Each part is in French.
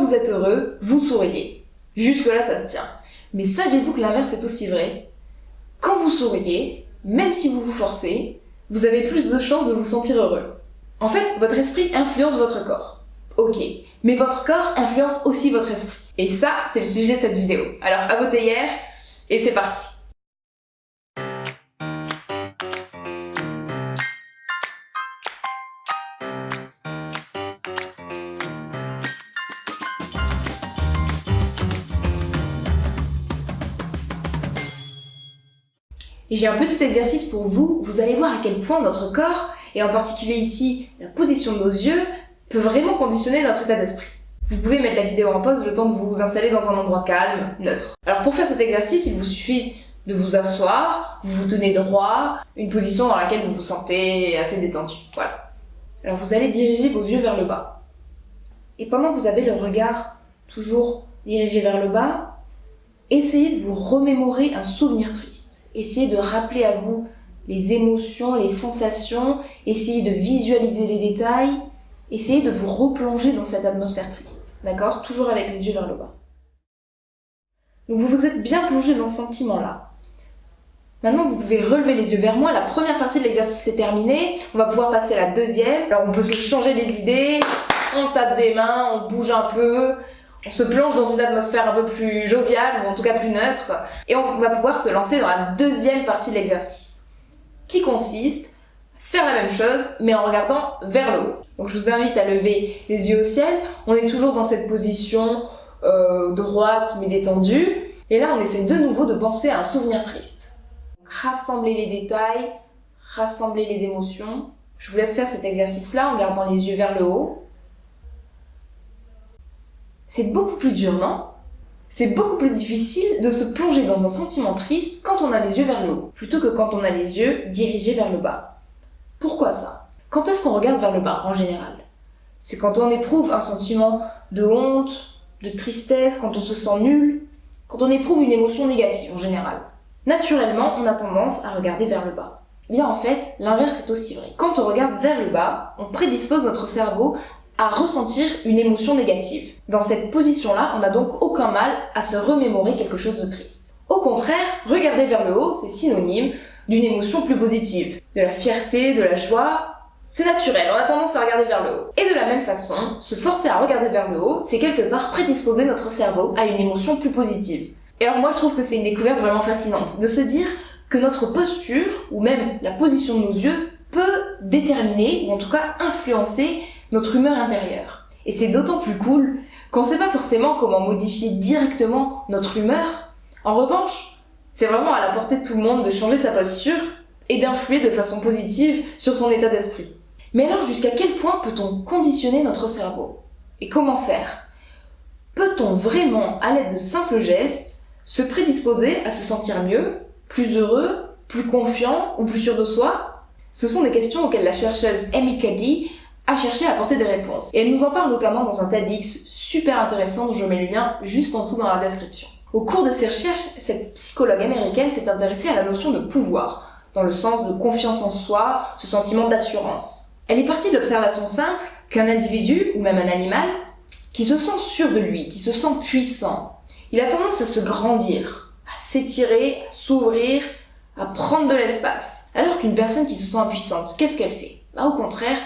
vous êtes heureux, vous souriez. Jusque-là, ça se tient. Mais saviez-vous que l'inverse est aussi vrai? Quand vous souriez, même si vous vous forcez, vous avez plus de chances de vous sentir heureux. En fait, votre esprit influence votre corps. Ok, mais votre corps influence aussi votre esprit. Et ça, c'est le sujet de cette vidéo. Alors, à vos théières, et c'est parti. Et j'ai un petit exercice pour vous. Vous allez voir à quel point notre corps, et en particulier ici, la position de nos yeux, peut vraiment conditionner notre état d'esprit. Vous pouvez mettre la vidéo en pause le temps de vous installer dans un endroit calme, neutre. Alors pour faire cet exercice, il vous suffit de vous asseoir, vous vous tenez droit, une position dans laquelle vous vous sentez assez détendu. Voilà. Alors vous allez diriger vos yeux vers le bas. Et pendant que vous avez le regard toujours dirigé vers le bas, essayez de vous remémorer un souvenir triste. Essayez de rappeler à vous les émotions, les sensations, essayez de visualiser les détails, essayez de vous replonger dans cette atmosphère triste, d'accord? Toujours avec les yeux vers le bas. Donc vous vous êtes bien plongé dans ce sentiment-là. Maintenant, vous pouvez relever les yeux vers moi. La première partie de l'exercice est terminée. On va pouvoir passer à la deuxième. Alors on peut se changer les idées, on tape des mains, on bouge un peu, on se plonge dans une atmosphère un peu plus joviale, ou en tout cas plus neutre, et on va pouvoir se lancer dans la deuxième partie de l'exercice, qui consiste à faire la même chose, mais en regardant vers le haut. Donc je vous invite à lever les yeux au ciel. On est toujours dans cette position droite mais détendue, et là on essaie de nouveau de penser à un souvenir triste. Donc, rassembler les détails, rassembler les émotions. Je vous laisse faire cet exercice-là en gardant les yeux vers le haut. C'est beaucoup plus dur, non? C'est beaucoup plus difficile de se plonger dans un sentiment triste quand on a les yeux vers le haut, plutôt que quand on a les yeux dirigés vers le bas. Pourquoi ça? Quand est-ce qu'on regarde vers le bas, en général? C'est quand on éprouve un sentiment de honte, de tristesse, quand on se sent nul, quand on éprouve une émotion négative, en général. Naturellement, on a tendance à regarder vers le bas. Eh bien, en fait, l'inverse est aussi vrai. Quand on regarde vers le bas, on prédispose notre cerveau à ressentir une émotion négative. Dans cette position-là, on n'a donc aucun mal à se remémorer quelque chose de triste. Au contraire, regarder vers le haut, c'est synonyme d'une émotion plus positive, de la fierté, de la joie. C'est naturel, on a tendance à regarder vers le haut. Et de la même façon, se forcer à regarder vers le haut, c'est quelque part prédisposer notre cerveau à une émotion plus positive. Et alors moi, je trouve que c'est une découverte vraiment fascinante, de se dire que notre posture, ou même la position de nos yeux, peut déterminer, ou en tout cas influencer notre humeur intérieure. Et c'est d'autant plus cool qu'on ne sait pas forcément comment modifier directement notre humeur. En revanche, c'est vraiment à la portée de tout le monde de changer sa posture et d'influer de façon positive sur son état d'esprit. Mais alors, jusqu'à quel point peut-on conditionner notre cerveau? Et comment faire? Peut-on vraiment, à l'aide de simples gestes, se prédisposer à se sentir mieux, plus heureux, plus confiant ou plus sûr de soi? Ce sont des questions auxquelles la chercheuse Amy Cuddy a cherché à apporter des réponses. Et elle nous en parle notamment dans un TEDx super intéressant dont je mets le lien juste en dessous dans la description. Au cours de ses recherches, cette psychologue américaine s'est intéressée à la notion de pouvoir, dans le sens de confiance en soi, ce sentiment d'assurance. Elle est partie de l'observation simple qu'un individu, ou même un animal, qui se sent sûr de lui, qui se sent puissant, il a tendance à se grandir, à s'étirer, à s'ouvrir, à prendre de l'espace. Alors qu'une personne qui se sent impuissante, qu'est-ce qu'elle fait? Au contraire,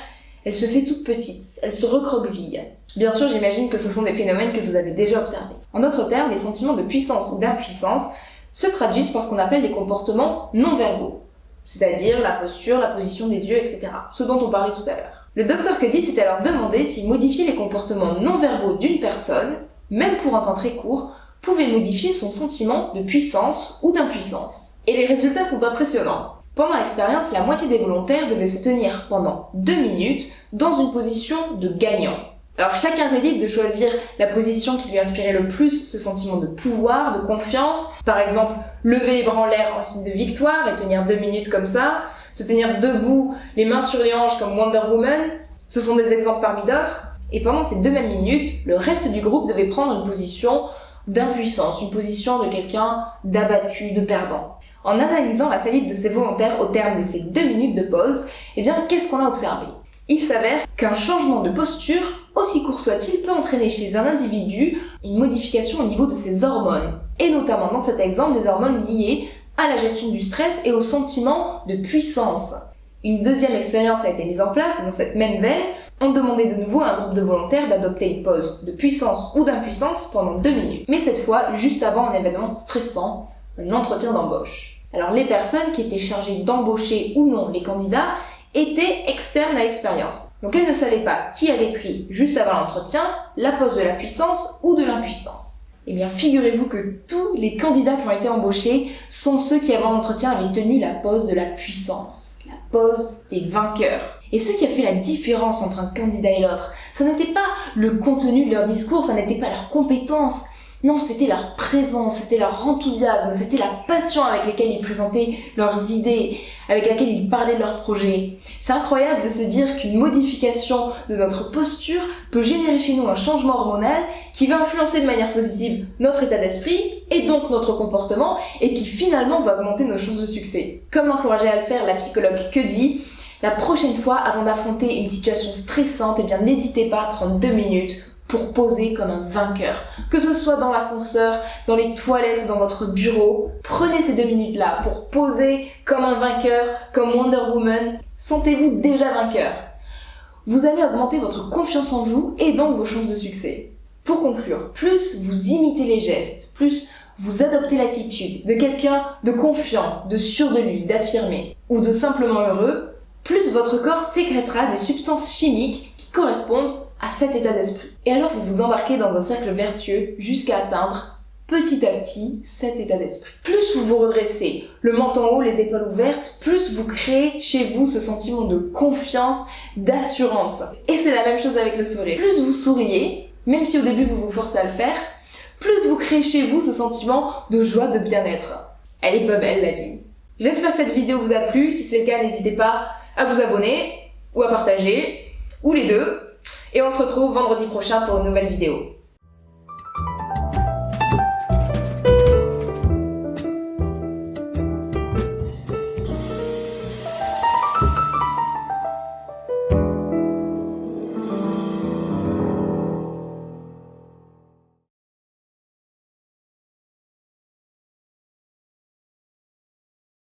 elle se fait toute petite, elle se recroqueville. Bien sûr, j'imagine que ce sont des phénomènes que vous avez déjà observés. En d'autres termes, les sentiments de puissance ou d'impuissance se traduisent par ce qu'on appelle des comportements non-verbaux, c'est-à-dire la posture, la position des yeux, etc. Ce dont on parlait tout à l'heure. Le docteur Cuddy s'est alors demandé si modifier les comportements non-verbaux d'une personne, même pour un temps très court, pouvait modifier son sentiment de puissance ou d'impuissance. Et les résultats sont impressionnants. Pendant l'expérience, la moitié des volontaires devaient se tenir pendant 2 minutes dans une position de gagnant. Alors chacun était libre de choisir la position qui lui inspirait le plus ce sentiment de pouvoir, de confiance. Par exemple, lever les bras en l'air en signe de victoire et tenir 2 minutes comme ça. Se tenir debout, les mains sur les hanches comme Wonder Woman. Ce sont des exemples parmi d'autres. Et pendant ces 2 mêmes minutes, le reste du groupe devait prendre une position d'impuissance, une position de quelqu'un d'abattu, de perdant. En analysant la salive de ces volontaires au terme de ces 2 minutes de pause, eh bien, qu'est-ce qu'on a observé? Il s'avère qu'un changement de posture, aussi court soit-il, peut entraîner chez un individu une modification au niveau de ses hormones, et notamment dans cet exemple les hormones liées à la gestion du stress et au sentiment de puissance. Une deuxième expérience a été mise en place dans cette même veine. On demandait de nouveau à un groupe de volontaires d'adopter une pose de puissance ou d'impuissance pendant 2 minutes, mais cette fois juste avant un événement stressant, un entretien d'embauche. Alors les personnes qui étaient chargées d'embaucher ou non les candidats étaient externes à l'expérience. Donc elles ne savaient pas qui avait pris juste avant l'entretien la pose de la puissance ou de l'impuissance. Eh bien, figurez-vous que tous les candidats qui ont été embauchés sont ceux qui, avant l'entretien, avaient tenu la pose de la puissance, la pose des vainqueurs. Et ce qui a fait la différence entre un candidat et l'autre, ça n'était pas le contenu de leur discours, ça n'était pas leurs compétences. Non, c'était leur présence, c'était leur enthousiasme, c'était la passion avec laquelle ils présentaient leurs idées, avec laquelle ils parlaient de leurs projets. C'est incroyable de se dire qu'une modification de notre posture peut générer chez nous un changement hormonal qui va influencer de manière positive notre état d'esprit et donc notre comportement et qui finalement va augmenter nos chances de succès. Comme l'encourageait à le faire la psychologue Cuddy, la prochaine fois, avant d'affronter une situation stressante, eh bien n'hésitez pas à prendre 2 minutes pour poser comme un vainqueur. Que ce soit dans l'ascenseur, dans les toilettes, dans votre bureau, prenez ces 2 minutes-là pour poser comme un vainqueur, comme Wonder Woman. Sentez-vous déjà vainqueur. Vous allez augmenter votre confiance en vous et donc vos chances de succès. Pour conclure, plus vous imitez les gestes, plus vous adoptez l'attitude de quelqu'un de confiant, de sûr de lui, d'affirmé, ou de simplement heureux, plus votre corps sécrétera des substances chimiques qui correspondent à cet état d'esprit. Et alors vous vous embarquez dans un cercle vertueux jusqu'à atteindre petit à petit cet état d'esprit. Plus vous vous redressez, le menton haut, les épaules ouvertes, plus vous créez chez vous ce sentiment de confiance, d'assurance. Et c'est la même chose avec le sourire. Plus vous souriez, même si au début vous vous forcez à le faire, plus vous créez chez vous ce sentiment de joie, de bien-être. Elle est pas belle la vie. J'espère que cette vidéo vous a plu. Si c'est le cas, n'hésitez pas à vous abonner ou à partager, ou les deux. Et on se retrouve vendredi prochain pour une nouvelle vidéo.